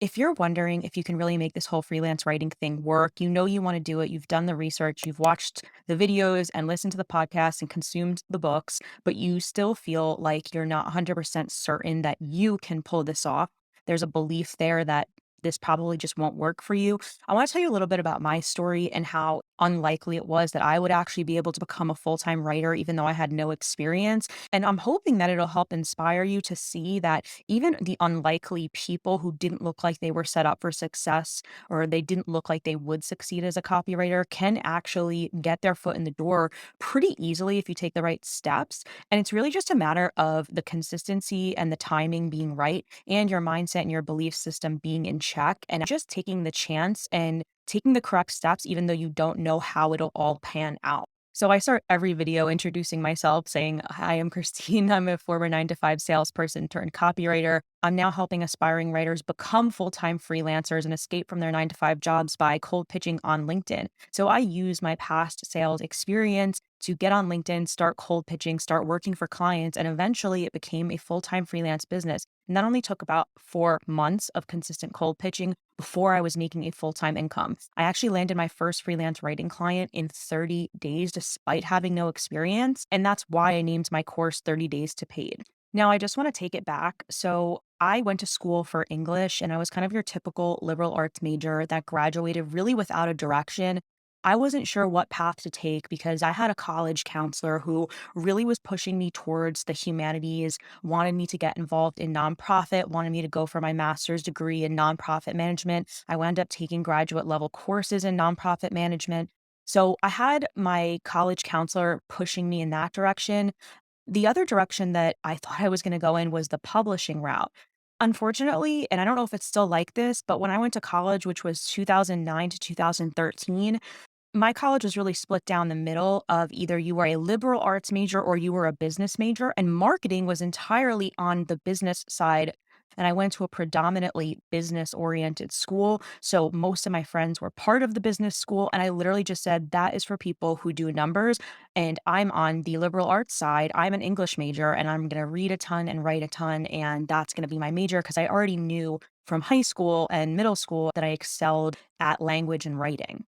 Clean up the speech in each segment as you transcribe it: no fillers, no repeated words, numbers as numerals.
If you're wondering if you can really make this whole freelance writing thing work, you know you want to do it, you've done the research, you've watched the videos and listened to the podcasts and consumed the books, but you still feel like you're not 100% certain that you can pull this off. There's a belief there that this probably just won't work for you. I want to tell you a little bit about my story and how unlikely it was that I would actually be able to become a full-time writer, even though I had no experience. And I'm hoping that it'll help inspire you to see that even the unlikely people who didn't look like they were set up for success or they didn't look like they would succeed as a copywriter can actually get their foot in the door pretty easily if you take the right steps. And it's really just a matter of the consistency and the timing being right and your mindset and your belief system being in check and just taking the chance and taking the correct steps, even though you don't know how it'll all pan out. So I start every video introducing myself saying, "Hi, I'm Christine. I'm a former 9 to 5 salesperson turned copywriter. I'm now helping aspiring writers become full-time freelancers and escape from their 9 to 5 jobs by cold pitching on LinkedIn." So I use my past sales experience to get on LinkedIn, start cold pitching, start working for clients, and eventually it became a full-time freelance business. And that only took about 4 months of consistent cold pitching before I was making a full-time income. I actually landed my first freelance writing client in 30 days despite having no experience, and that's why I named my course 30 Days to Paid. Now, I just want to take it back. So, I went to school for English and I was kind of your typical liberal arts major that graduated really without a direction. I wasn't sure what path to take because I had a college counselor who really was pushing me towards the humanities, wanted me to get involved in nonprofit, wanted me to go for my master's degree in nonprofit management. I wound up taking graduate level courses in nonprofit management. So I had my college counselor pushing me in that direction. The other direction that I thought I was going to go in was the publishing route. Unfortunately, and I don't know if it's still like this, but when I went to college, which was 2009 to 2013, my college was really split down the middle of either you were a liberal arts major or you were a business major, and marketing was entirely on the business side. And I went to a predominantly business oriented school. So most of my friends were part of the business school. And I literally just said, that is for people who do numbers. And I'm on the liberal arts side. I'm an English major and I'm going to read a ton and write a ton. And that's going to be my major because I already knew from high school and middle school that I excelled at language and writing.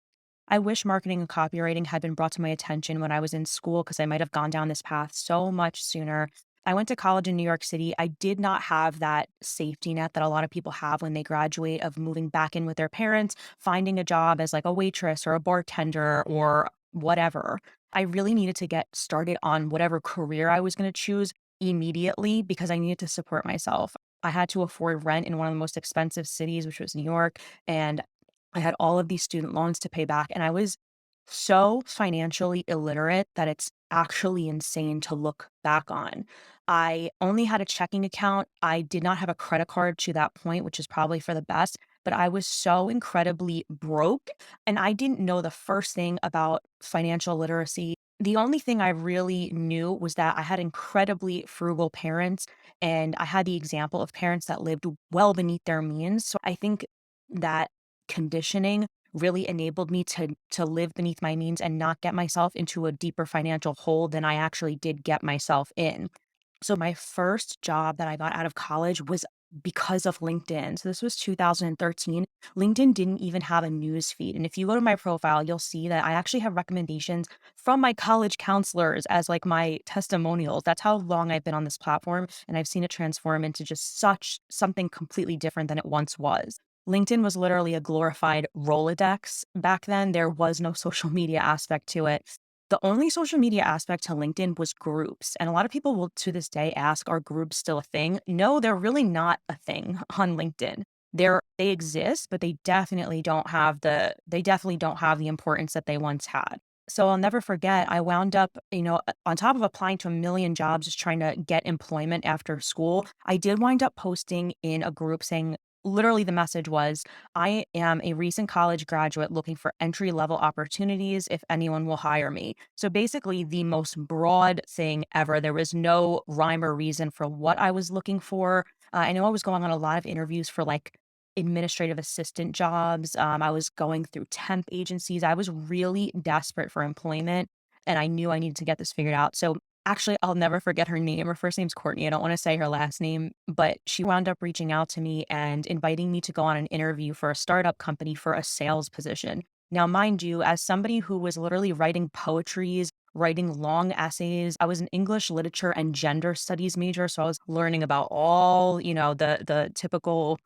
I wish marketing and copywriting had been brought to my attention when I was in school because I might have gone down this path so much sooner. I went to college in New York City. I did not have that safety net that a lot of people have when they graduate of moving back in with their parents, finding a job as like a waitress or a bartender or whatever. I really needed to get started on whatever career I was going to choose immediately because I needed to support myself. I had to afford rent in one of the most expensive cities, which was New York. And I had all of these student loans to pay back, and I was so financially illiterate that it's actually insane to look back on. I only had a checking account. I did not have a credit card to that point, which is probably for the best, but I was so incredibly broke, and I didn't know the first thing about financial literacy. The only thing I really knew was that I had incredibly frugal parents, and I had the example of parents that lived well beneath their means. So I think that conditioning really enabled me to live beneath my means and not get myself into a deeper financial hole than I actually did get myself in. So my first job that I got out of college was because of LinkedIn. So this was 2013. LinkedIn didn't even have a news feed. And if you go to my profile, you'll see that I actually have recommendations from my college counselors as like my testimonials. That's how long I've been on this platform. And I've seen it transform into just such something completely different than it once was. LinkedIn was literally a glorified Rolodex back then. There was no social media aspect to it. The only social media aspect to LinkedIn was groups. And a lot of people will to this day ask, are groups still a thing? No, they're really not a thing on LinkedIn. They exist, but they definitely don't have the importance that they once had. So I'll never forget, I wound up, on top of applying to a million jobs, just trying to get employment after school, I did wind up posting in a group saying, literally the message was, I am a recent college graduate looking for entry level opportunities if anyone will hire me. So basically, the most broad thing ever. There was no rhyme or reason for what I was looking for. I know I was going on a lot of interviews for like administrative assistant jobs. I was going through temp agencies. I was really desperate for employment and I knew I needed to get this figured out. So Actually, I'll never forget her name. Her first name's Courtney. I don't wanna say her last name, but she wound up reaching out to me and inviting me to go on an interview for a startup company for a sales position. Now, mind you, as somebody who was literally writing poetries, writing long essays, I was an English literature and gender studies major, so I was learning about all, the typical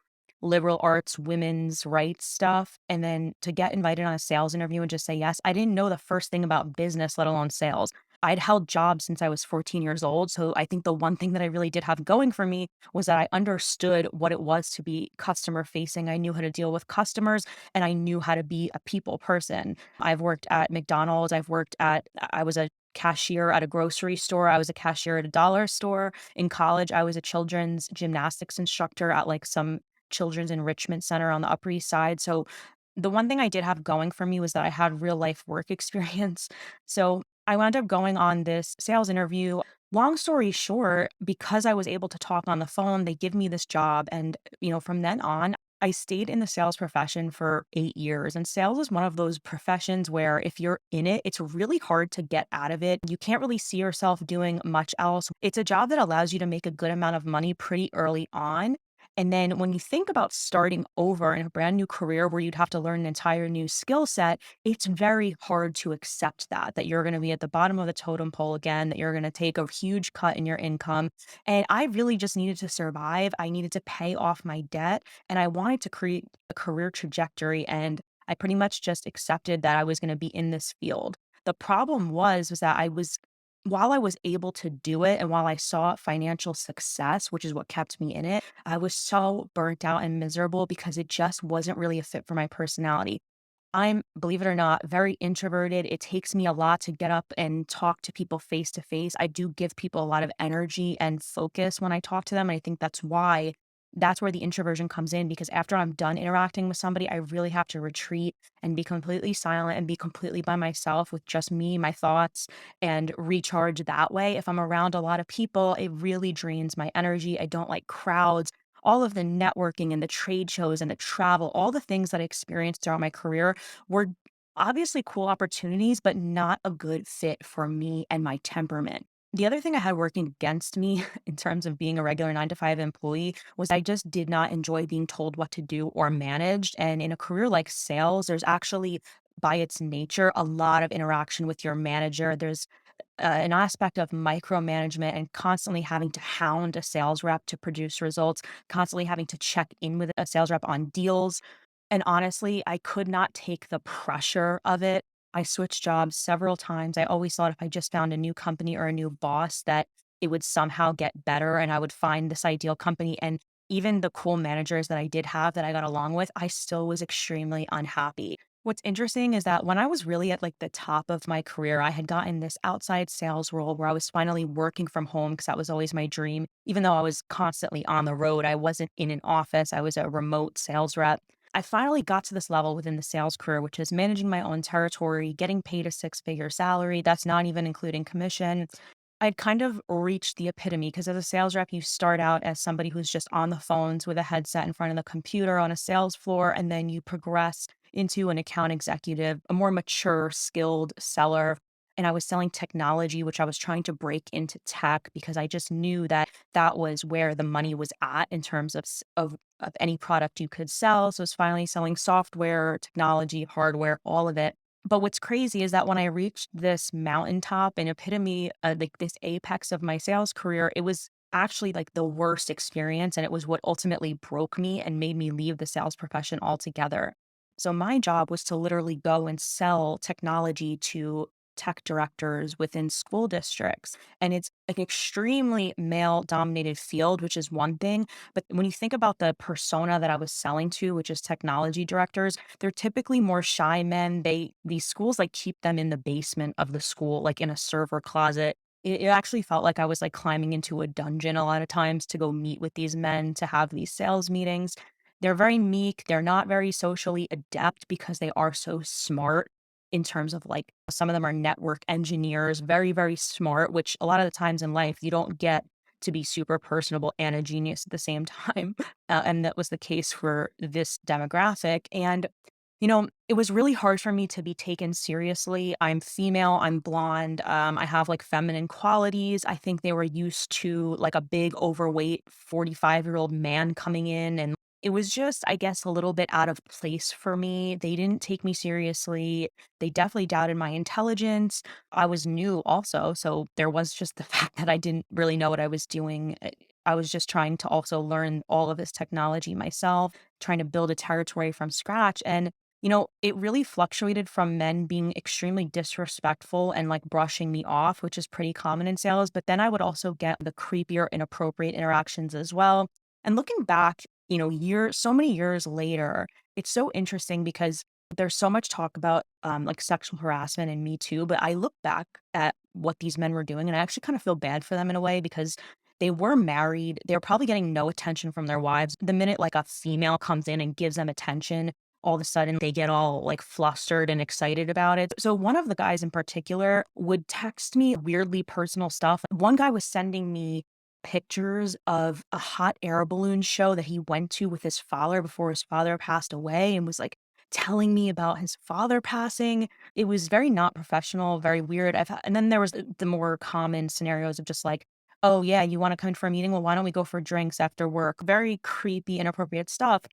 liberal arts, women's rights stuff, and then to get invited on a sales interview and just say yes, I didn't know the first thing about business, let alone sales. I'd held jobs since I was 14 years old. So I think the one thing that I really did have going for me was that I understood what it was to be customer facing. I knew how to deal with customers and I knew how to be a people person. I've worked at McDonald's. I was a cashier at a grocery store. I was a cashier at a dollar store. In college, I was a children's gymnastics instructor at like some children's enrichment center on the Upper East Side. So the one thing I did have going for me was that I had real life work experience. So I wound up going on this sales interview. Long story short, because I was able to talk on the phone, they give me this job. And, from then on, I stayed in the sales profession for 8 years. And sales is one of those professions where if you're in it, it's really hard to get out of it. You can't really see yourself doing much else. It's a job that allows you to make a good amount of money pretty early on. And then when you think about starting over in a brand new career where you'd have to learn an entire new skill set, it's very hard to accept that you're going to be at the bottom of the totem pole again, that you're going to take a huge cut in your income. And I really just needed to survive. I needed to pay off my debt and I wanted to create a career trajectory. And I pretty much just accepted that I was going to be in this field. The problem was that while I was able to do it and while I saw financial success, which is what kept me in it, I was so burnt out and miserable because it just wasn't really a fit for my personality. I'm, believe it or not, very introverted. It takes me a lot to get up and talk to people face to face. I do give people a lot of energy and focus when I talk to them. And I think that's where the introversion comes in because after I'm done interacting with somebody, I really have to retreat and be completely silent and be completely by myself with just me, my thoughts, and recharge that way. If I'm around a lot of people, it really drains my energy. I don't like crowds. All of the networking and the trade shows and the travel, all the things that I experienced throughout my career were obviously cool opportunities, but not a good fit for me and my temperament. The other thing I had working against me in terms of being a regular 9 to 5 employee was I just did not enjoy being told what to do or managed. And in a career like sales, there's actually, by its nature, a lot of interaction with your manager. There's an aspect of micromanagement and constantly having to hound a sales rep to produce results, constantly having to check in with a sales rep on deals. And honestly, I could not take the pressure of it. I switched jobs several times. I always thought if I just found a new company or a new boss that it would somehow get better and I would find this ideal company. And even the cool managers that I did have that I got along with, I still was extremely unhappy. What's interesting is that when I was really at like the top of my career, I had gotten this outside sales role where I was finally working from home because that was always my dream. Even though I was constantly on the road, I wasn't in an office, I was a remote sales rep. I finally got to this level within the sales career, which is managing my own territory, getting paid a six-figure salary. That's not even including commission. I'd kind of reached the epitome because as a sales rep, you start out as somebody who's just on the phones with a headset in front of the computer on a sales floor, and then you progress into an account executive, a more mature, skilled seller. And I was selling technology, which I was trying to break into tech because I just knew that that was where the money was at in terms of any product you could sell. So it's finally selling software, technology, hardware, all of it. But what's crazy is that when I reached this mountaintop and epitome, like this apex of my sales career, it was actually like the worst experience. And it was what ultimately broke me and made me leave the sales profession altogether. So my job was to literally go and sell technology to tech directors within school districts. And it's an extremely male dominated field, which is one thing. But when you think about the persona that I was selling to, which is technology directors, they're typically more shy men. These schools like keep them in the basement of the school, like in a server closet. It actually felt like I was like climbing into a dungeon a lot of times to go meet with these men to have these sales meetings. They're very meek. They're not very socially adept because they are so smart in terms of like some of them are network engineers, very, very smart, which a lot of the times in life you don't get to be super personable and a genius at the same time. And that was the case for this demographic. And It was really hard for me to be taken seriously. I'm female, I'm blonde, I have like feminine qualities. I think they were used to like a big, overweight 45-year-old man coming in. And it was just, I guess, a little bit out of place for me. They didn't take me seriously. They definitely doubted my intelligence. I was new also. So there was just the fact that I didn't really know what I was doing. I was just trying to also learn all of this technology myself, trying to build a territory from scratch. And it really fluctuated from men being extremely disrespectful and like brushing me off, which is pretty common in sales. But then I would also get the creepier, inappropriate interactions as well. And looking back, so many years later, it's so interesting because there's so much talk about like sexual harassment and Me Too. But I look back at what these men were doing and I actually kind of feel bad for them in a way because they were married. They were probably getting no attention from their wives. The minute like a female comes in and gives them attention, all of a sudden they get all like flustered and excited about it. So one of the guys in particular would text me weirdly personal stuff. One guy was sending me pictures of a hot air balloon show that he went to with his father before his father passed away and was like telling me about his father passing. It was very not professional, very weird. And then there was the more common scenarios of just like, oh yeah, you want to come in for a meeting? Well, why don't we go for drinks after work? Very creepy, inappropriate stuff.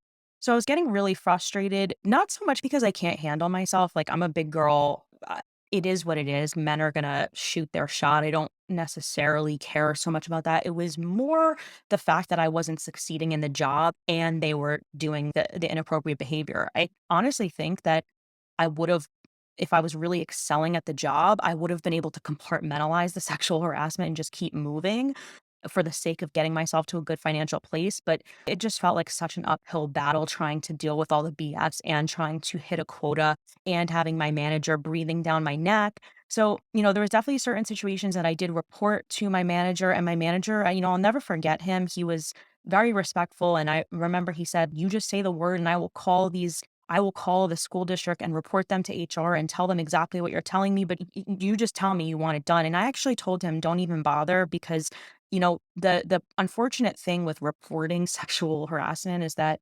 So I was getting really frustrated, not so much because I can't handle myself. Like I'm a big girl. It is what it is. Men are going to shoot their shot. I don't necessarily care so much about that. It was more the fact that I wasn't succeeding in the job and they were doing the inappropriate behavior. I honestly think that I would have, if I was really excelling at the job, I would have been able to compartmentalize the sexual harassment and just keep moving for the sake of getting myself to a good financial place. But it just felt like such an uphill battle trying to deal with all the BS and trying to hit a quota and having my manager breathing down my neck. So, there was definitely certain situations that I did report to my manager, and my manager, I'll never forget him. He was very respectful. And I remember he said, you just say the word and I will call the school district and report them to HR and tell them exactly what you're telling me, but you just tell me you want it done. And I actually told him, don't even bother because the unfortunate thing with reporting sexual harassment is that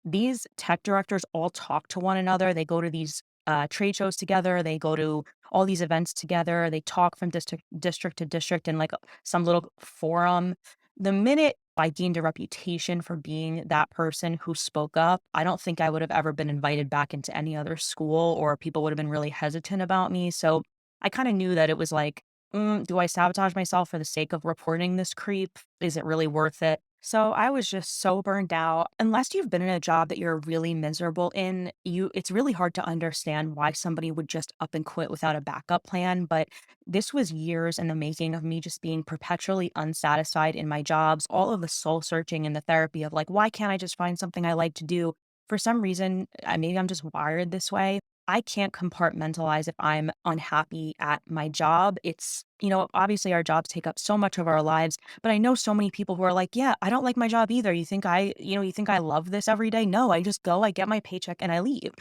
these tech directors all talk to one another. They go to these trade shows together. They go to all these events together. They talk from district to district in like some little forum. The minute I gained a reputation for being that person who spoke up, I don't think I would have ever been invited back into any other school, or people would have been really hesitant about me. So I kind of knew that it was like, do I sabotage myself for the sake of reporting this creep? Is it really worth it? So I was just so burned out. Unless you've been in a job that you're really miserable in, it's really hard to understand why somebody would just up and quit without a backup plan. But this was years in the making of me just being perpetually unsatisfied in my jobs, all of the soul searching and the therapy of like, why can't I just find something I like to do? For some reason, maybe I'm just wired this way. I can't compartmentalize if I'm unhappy at my job. Obviously our jobs take up so much of our lives, but I know so many people who are like, yeah, I don't like my job either. You think I love this every day? No, I just go, I get my paycheck and I leave.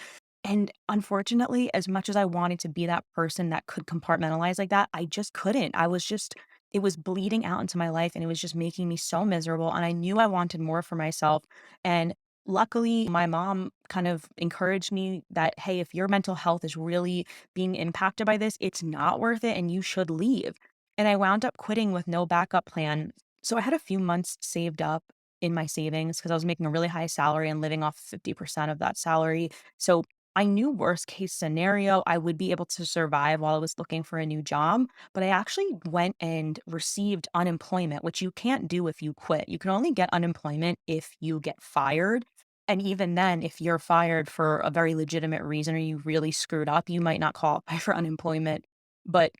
And unfortunately, as much as I wanted to be that person that could compartmentalize like that, I just couldn't. It was bleeding out into my life and it was just making me so miserable. And I knew I wanted more for myself. And luckily, my mom kind of encouraged me that, hey, if your mental health is really being impacted by this, it's not worth it and you should leave. And I wound up quitting with no backup plan. So I had a few months saved up in my savings because I was making a really high salary and living off 50% of that salary. So I knew worst case scenario, I would be able to survive while I was looking for a new job. But I actually went and received unemployment, which you can't do if you quit. You can only get unemployment if you get fired. And even then, if you're fired for a very legitimate reason or you really screwed up, you might not qualify for unemployment. But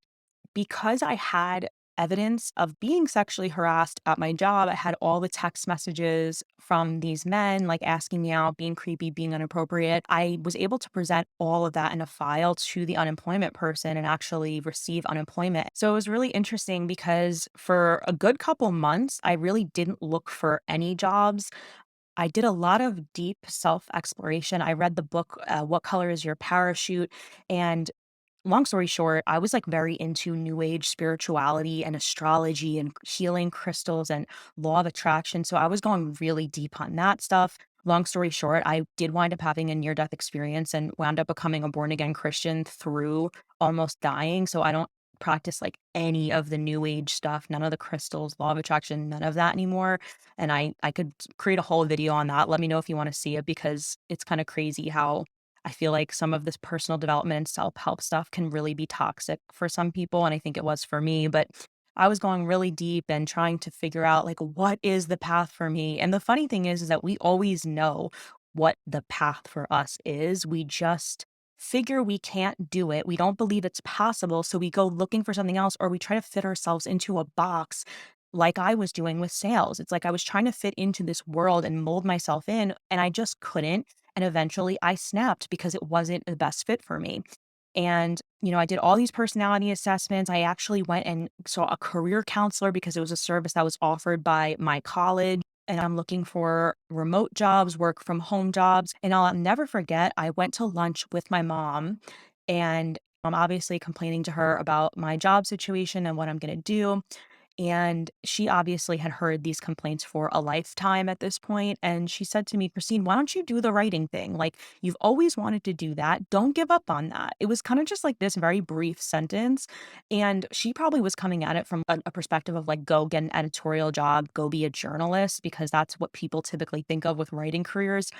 because I had evidence of being sexually harassed at my job, I had all the text messages from these men, like asking me out, being creepy, being inappropriate. I was able to present all of that in a file to the unemployment person and actually receive unemployment. So it was really interesting because for a good couple months, I really didn't look for any jobs. I did a lot of deep self exploration. I read the book, What Color is Your Parachute? And long story short, I was like very into new age spirituality and astrology and healing crystals and law of attraction. So I was going really deep on that stuff. long story short, I did wind up having a near death experience and wound up becoming a born again Christian through almost dying. So I don't practice like any of the new age stuff, none of the crystals, law of attraction, none of that anymore. And I could create a whole video on that. Let me know if you want to see it because it's kind of crazy how I feel like some of this personal development and self-help stuff can really be toxic for some people. And I think it was for me, but I was going really deep and trying to figure out like what is the path for me. And the funny thing is that we always know what the path for us is. We just figure we can't do it. We don't believe it's possible. So we go looking for something else or we try to fit ourselves into a box like I was doing with sales. It's like I was trying to fit into this world and mold myself in, and I just couldn't. And eventually I snapped because it wasn't the best fit for me. And, I did all these personality assessments. I actually went and saw a career counselor because it was a service that was offered by my college. And I'm looking for remote jobs, work from home jobs. And I'll never forget, I went to lunch with my mom and I'm obviously complaining to her about my job situation and what I'm going to do. And she obviously had heard these complaints for a lifetime at this point, and she said to me, "Christine, why don't you do the writing thing? Like, you've always wanted to do that. Don't give up on that." It was kind of just like this very brief sentence. And she probably was coming at it from a perspective of like, go get an editorial job, go be a journalist, because that's what people typically think of with writing careers.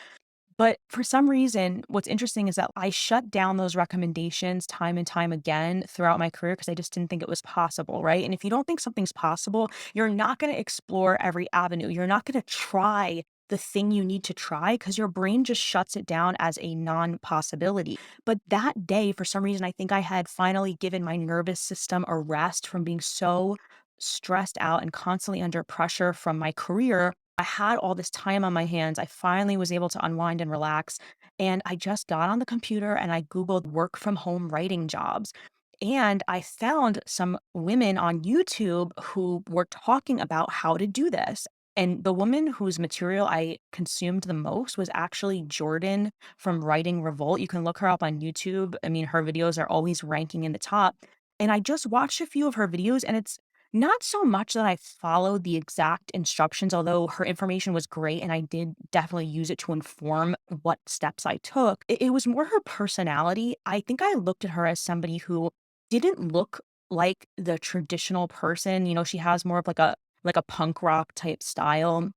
But for some reason, what's interesting is that I shut down those recommendations time and time again throughout my career because I just didn't think it was possible, right? And if you don't think something's possible, you're not going to explore every avenue. You're not going to try the thing you need to try because your brain just shuts it down as a non possibility. But that day, for some reason, I think I had finally given my nervous system a rest from being so stressed out and constantly under pressure from my career. I had all this time on my hands. I finally was able to unwind and relax. And I just got on the computer and I Googled work from home writing jobs. And I found some women on YouTube who were talking about how to do this. And the woman whose material I consumed the most was actually Jordan from Writing Revolt. You can look her up on YouTube. I mean, her videos are always ranking in the top. And I just watched a few of her videos, and it's not so much that I followed the exact instructions, although her information was great and I did definitely use it to inform what steps I took. It was more her personality. I think I looked at her as somebody who didn't look like the traditional person. She has more of like a punk rock type style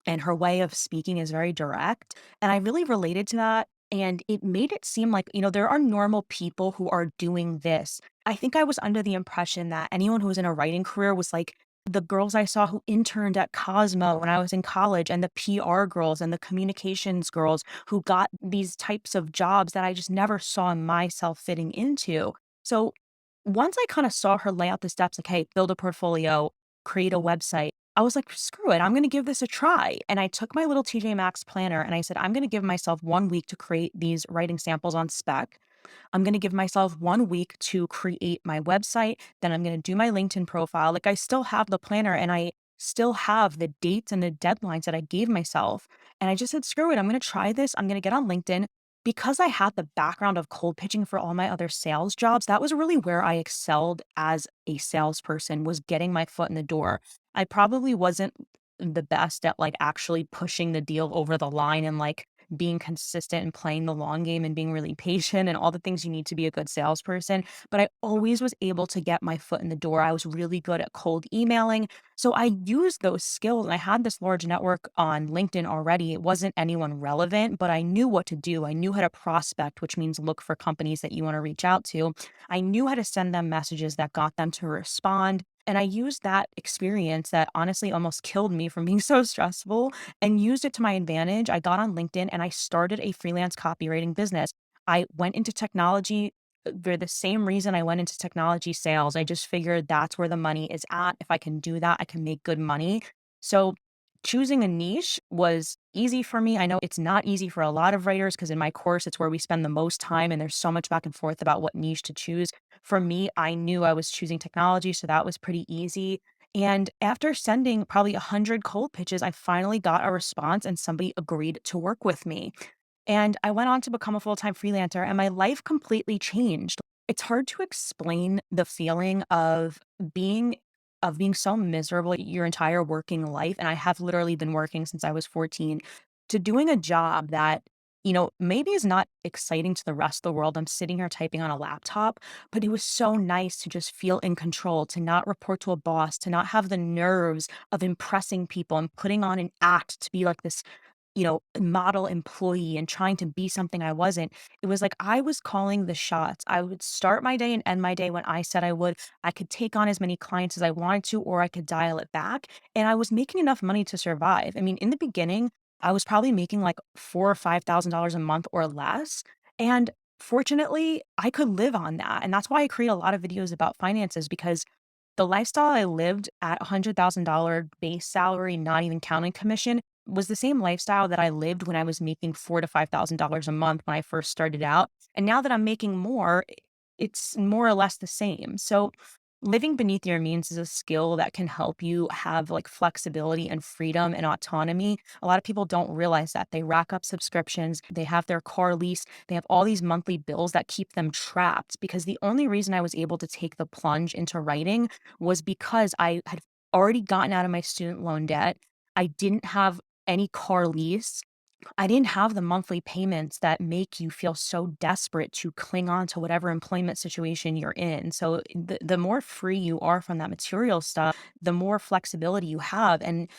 and her way of speaking is very direct. And I really related to that. And it made it seem like, there are normal people who are doing this. I think I was under the impression that anyone who was in a writing career was like the girls I saw who interned at Cosmo when I was in college, and the PR girls and the communications girls who got these types of jobs that I just never saw myself fitting into. So once I kind of saw her lay out the steps, like, hey, build a portfolio, create a website, I was like, screw it, I'm going to give this a try. And I took my little TJ Maxx planner and I said, I'm going to give myself 1 week to create these writing samples on spec. I'm going to give myself 1 week to create my website. Then I'm going to do my LinkedIn profile. Like, I still have the planner and I still have the dates and the deadlines that I gave myself. And I just said, screw it. I'm going to try this. I'm going to get on LinkedIn. Because I had the background of cold pitching for all my other sales jobs, that was really where I excelled as a salesperson, was getting my foot in the door. I probably wasn't the best at like actually pushing the deal over the line and like being consistent and playing the long game and being really patient and all the things you need to be a good salesperson. But I always was able to get my foot in the door. I was really good at cold emailing. So I used those skills and I had this large network on LinkedIn already. It wasn't anyone relevant, but I knew what to do. I knew how to prospect, which means look for companies that you want to reach out to. I knew how to send them messages that got them to respond. And I used that experience that honestly almost killed me from being so stressful and used it to my advantage. I got on LinkedIn and I started a freelance copywriting business. I went into technology for the same reason I went into technology sales. I just figured that's where the money is at. If I can do that, I can make good money. So choosing a niche was easy for me. I know it's not easy for a lot of writers because in my course, it's where we spend the most time and there's so much back and forth about what niche to choose. For me, I knew I was choosing technology, so that was pretty easy. And after sending probably 100 cold pitches, I finally got a response and somebody agreed to work with me. And I went on to become a full-time freelancer and my life completely changed. It's hard to explain the feeling being being so miserable your entire working life. And I have literally been working since I was 14 to doing a job that, maybe is not exciting to the rest of the world. I'm sitting here typing on a laptop, but it was so nice to just feel in control, to not report to a boss, to not have the nerves of impressing people and putting on an act to be like this model employee and trying to be something I wasn't. It was like I was calling the shots. I would start my day and end my day when I said I would. I could take on as many clients as I wanted to, or I could dial it back. And I was making enough money to survive. I mean, in the beginning, I was probably making like $4 or $5,000 a month or less. And fortunately, I could live on that. And that's why I create a lot of videos about finances because the lifestyle I lived at $100,000 base salary, not even counting commission, was the same lifestyle that I lived when I was making $4 to $5,000 a month when I first started out. And now that I'm making more, it's more or less the same. So living beneath your means is a skill that can help you have like flexibility and freedom and autonomy. A lot of people don't realize that they rack up subscriptions, they have their car lease, they have all these monthly bills that keep them trapped because the only reason I was able to take the plunge into writing was because I had already gotten out of my student loan debt. I didn't have any car lease. I didn't have the monthly payments that make you feel so desperate to cling on to whatever employment situation you're in. So the more free you are from that material stuff, the more flexibility you have. And,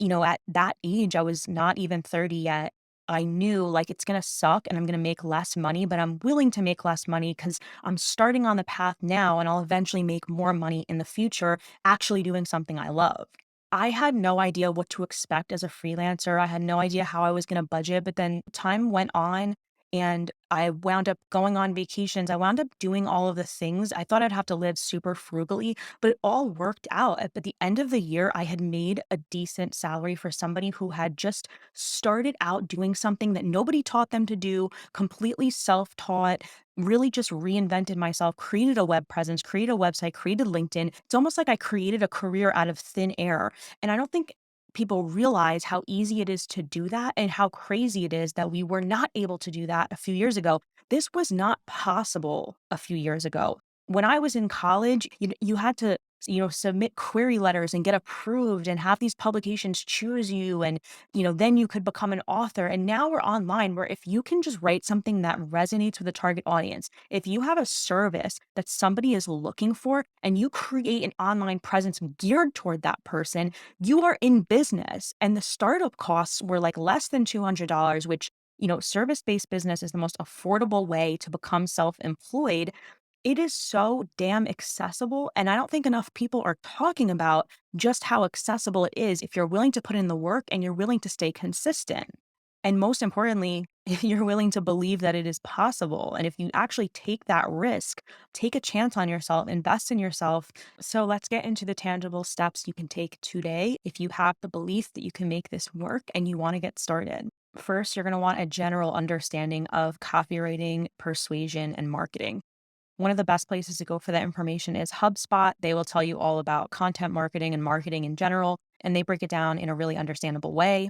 at that age, I was not even 30 yet. I knew like it's going to suck and I'm going to make less money, but I'm willing to make less money because I'm starting on the path now and I'll eventually make more money in the future actually doing something I love. I had no idea what to expect as a freelancer. I had no idea how I was gonna budget, but then time went on and I wound up going on vacations. I wound up doing all of the things. I thought I'd have to live super frugally, but it all worked out. At the end of the year, I had made a decent salary for somebody who had just started out doing something that nobody taught them to do, completely self-taught, really just reinvented myself, created a web presence, created a website, created LinkedIn. It's almost like I created a career out of thin air. And I don't think people realize how easy it is to do that and how crazy it is that we were not able to do that a few years ago. This was not possible a few years ago. When I was in college, you had to, submit query letters and get approved and have these publications choose you. And, then you could become an author. And now we're online where if you can just write something that resonates with the target audience, if you have a service that somebody is looking for and you create an online presence geared toward that person, you are in business. And the startup costs were like less than $200, which, service-based business is the most affordable way to become self-employed. It is so damn accessible, and I don't think enough people are talking about just how accessible it is if you're willing to put in the work and you're willing to stay consistent. And most importantly, if you're willing to believe that it is possible, and if you actually take that risk, take a chance on yourself, invest in yourself. So let's get into the tangible steps you can take today if you have the belief that you can make this work and you want to get started. First, you're going to want a general understanding of copywriting, persuasion, and marketing. One of the best places to go for that information is HubSpot. They will tell you all about content marketing and marketing in general, and they break it down in a really understandable way.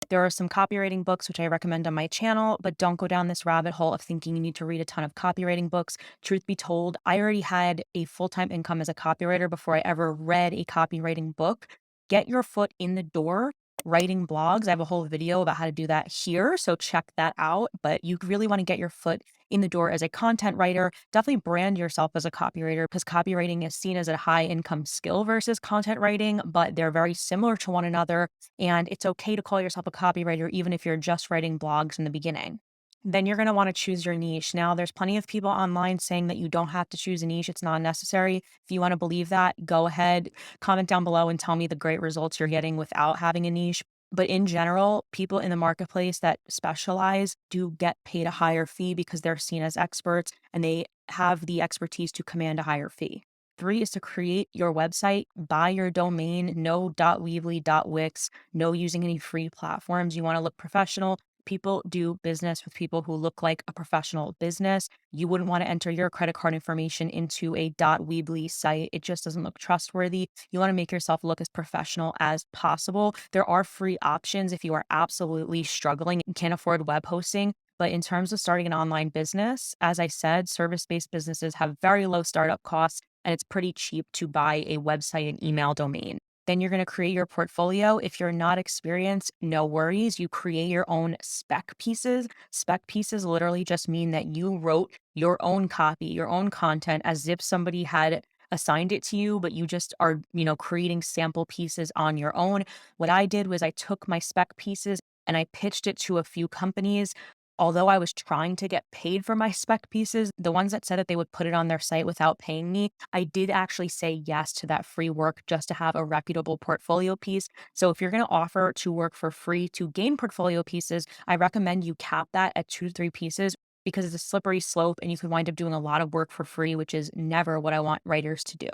There are some copywriting books, which I recommend on my channel, but don't go down this rabbit hole of thinking you need to read a ton of copywriting books. Truth be told, I already had a full time income as a copywriter before I ever read a copywriting book. Get your foot in the door. Writing blogs. I have a whole video about how to do that here. So check that out. But you really want to get your foot in the door as a content writer. Definitely brand yourself as a copywriter because copywriting is seen as a high income skill versus content writing, but they're very similar to one another. And it's okay to call yourself a copywriter, even if you're just writing blogs in the beginning. Then you're going to want to choose your niche. Now, there's plenty of people online saying that you don't have to choose a niche. It's not necessary. If you want to believe that, go ahead, comment down below and tell me the great results you're getting without having a niche. But in general, people in the marketplace that specialize do get paid a higher fee because they're seen as experts and they have the expertise to command a higher fee. Three is to create your website, buy your domain, no .weebly, .wix, no using any free platforms. You want to look professional. People do business with people who look like a professional business. You wouldn't want to enter your credit card information into a .weebly site. It just doesn't look trustworthy. You want to make yourself look as professional as possible. There are free options if you are absolutely struggling and can't afford web hosting. But in terms of starting an online business, as I said, service-based businesses have very low startup costs, and it's pretty cheap to buy a website and email domain. Then you're going to create your portfolio. If you're not experienced, no worries. You create your own spec pieces. Spec pieces literally just mean that you wrote your own copy, your own content as if somebody had assigned it to you, but you just are, creating sample pieces on your own. What I did was I took my spec pieces and I pitched it to a few companies. Although I was trying to get paid for my spec pieces, the ones that said that they would put it on their site without paying me, I did actually say yes to that free work just to have a reputable portfolio piece. So if you're going to offer to work for free to gain portfolio pieces, I recommend you cap that at 2 to 3 pieces because it's a slippery slope and you could wind up doing a lot of work for free, which is never what I want writers to do.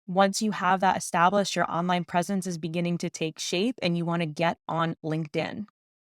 Once you have that established, your online presence is beginning to take shape and you want to get on LinkedIn.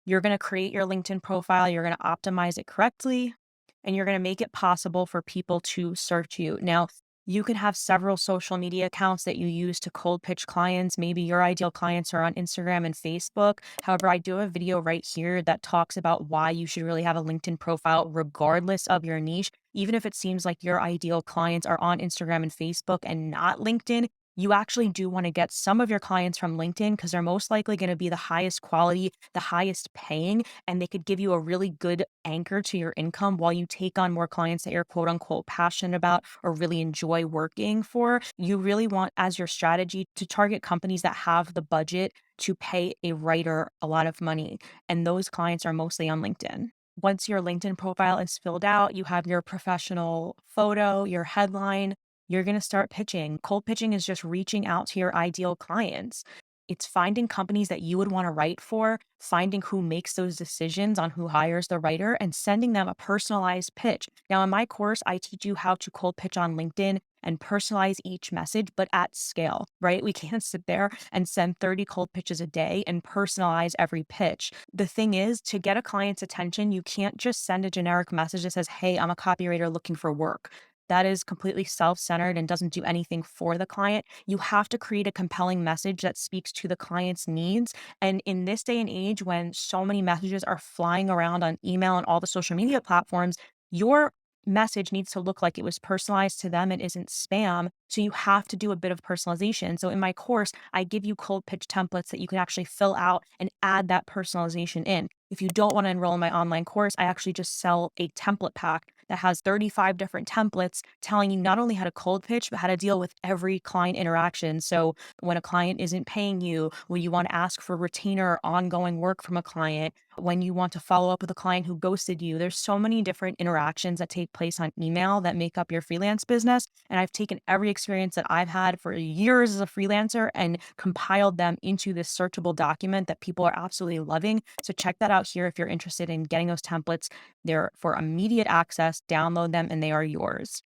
You're going to create your LinkedIn profile, you're going to optimize it correctly, and you're going to make it possible for people to search you. Now, you can have several social media accounts that you use to cold pitch clients. Maybe your ideal clients are on Instagram and Facebook. However, I do a video right here that talks about why you should really have a LinkedIn profile regardless of your niche. Even if it seems like your ideal clients are on Instagram and Facebook and not LinkedIn, you actually do want to get some of your clients from LinkedIn because they're most likely going to be the highest quality, the highest paying, and they could give you a really good anchor to your income while you take on more clients that you're quote unquote passionate about or really enjoy working for. You really want, as your strategy, to target companies that have the budget to pay a writer a lot of money. And those clients are mostly on LinkedIn. Once your LinkedIn profile is filled out, you have your professional photo, your headline, you're going to start pitching. Cold pitching is just reaching out to your ideal clients. It's finding companies that you would want to write for, finding who makes those decisions on who hires the writer, and sending them a personalized pitch. Now, in my course, I teach you how to cold pitch on LinkedIn and personalize each message, but at scale, right? We can't sit there and send 30 cold pitches a day and personalize every pitch. The thing is, to get a client's attention, you can't just send a generic message that says, "Hey, I'm a copywriter looking for work." That is completely self-centered and doesn't do anything for the client. You have to create a compelling message that speaks to the client's needs. And in this day and age, when so many messages are flying around on email and all the social media platforms, your message needs to look like it was personalized to them and isn't spam. So you have to do a bit of personalization. So in my course, I give you cold pitch templates that you can actually fill out and add that personalization in. If you don't want to enroll in my online course, I actually just sell a template pack that has 35 different templates telling you not only how to cold pitch, but how to deal with every client interaction. So when a client isn't paying you, when you want to ask for retainer or ongoing work from a client, when you want to follow up with a client who ghosted you, there's so many different interactions that take place on email that make up your freelance business. And I've taken every experience that I've had for years as a freelancer and compiled them into this searchable document that people are absolutely loving. So check that out here if you're interested in getting those templates. They're for immediate access. Download them and they are yours.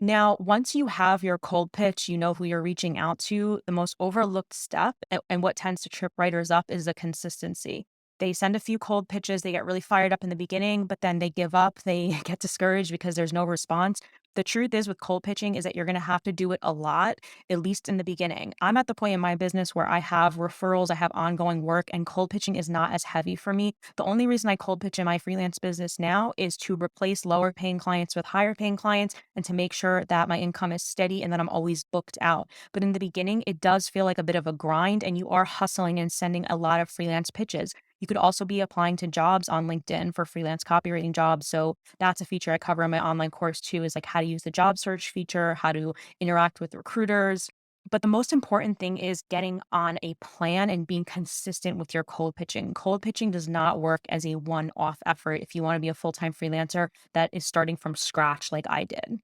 Now, once you have your cold pitch, you know who you're reaching out to. The most overlooked step and what tends to trip writers up is the consistency. They send a few cold pitches, they get really fired up in the beginning, but then they give up, they get discouraged because there's no response. The truth is with cold pitching is that you're going to have to do it a lot, at least in the beginning. I'm at the point in my business where I have referrals, I have ongoing work, and cold pitching is not as heavy for me. The only reason I cold pitch in my freelance business now is to replace lower paying clients with higher paying clients and to make sure that my income is steady and that I'm always booked out. But in the beginning, it does feel like a bit of a grind and you are hustling and sending a lot of freelance pitches. You could also be applying to jobs on LinkedIn for freelance copywriting jobs. So that's a feature I cover in my online course too, is like how to use the job search feature, how to interact with recruiters. But the most important thing is getting on a plan and being consistent with your cold pitching. Cold pitching does not work as a one-off effort if you want to be a full-time freelancer that is starting from scratch like I did.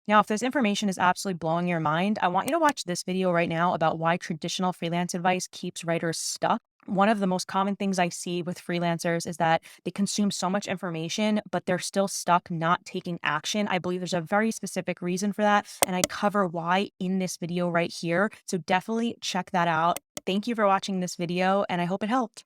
Now, if this information is absolutely blowing your mind, I want you to watch this video right now about why traditional freelance advice keeps writers stuck. One of the most common things I see with freelancers is that they consume so much information, but they're still stuck not taking action. I believe there's a very specific reason for that, and I cover why in this video right here. So definitely check that out. Thank you for watching this video, and I hope it helped.